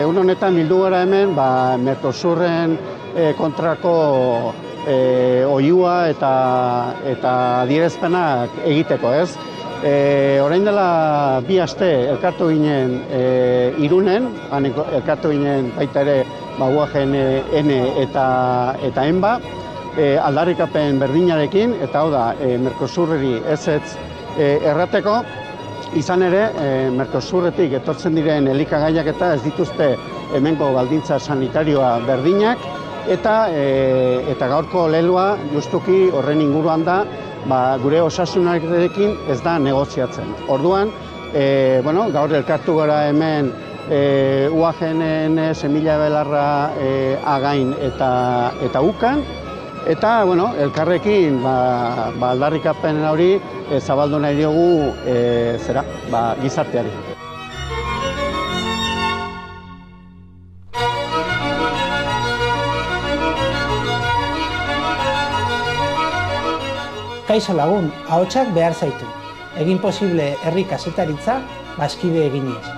Egun honetan bildu gara hemen Mercosurren kontrako oihua eta adierazpenak egiteko, ez? Orain dela 2 aste elkartu ginen Irunen, elkartu ginen baita ere UAGN eta ENBA, aldarrikapen berdinarekin, eta hau da, Mercosurreri ezetz errateko. Izan ere, Mercosurretik etortzen diren elikagaiak eta ez dituzte hemengo baldintza sanitarioa berdinak, eta gaurko leloa justuki horren inguruan da, gure osasunarekin ez da negoziatzen. Orduan, gaur elkartu gara hemen UAGN, Semilla Belarra, Again eta Ukan, eta elkarrekin aldarrikapen hori zabaldu nahi diogu gizarteari. Kaixo lagun, ahotsak behar zaitu. Egin posible herri kazetaritza bazkide eginez.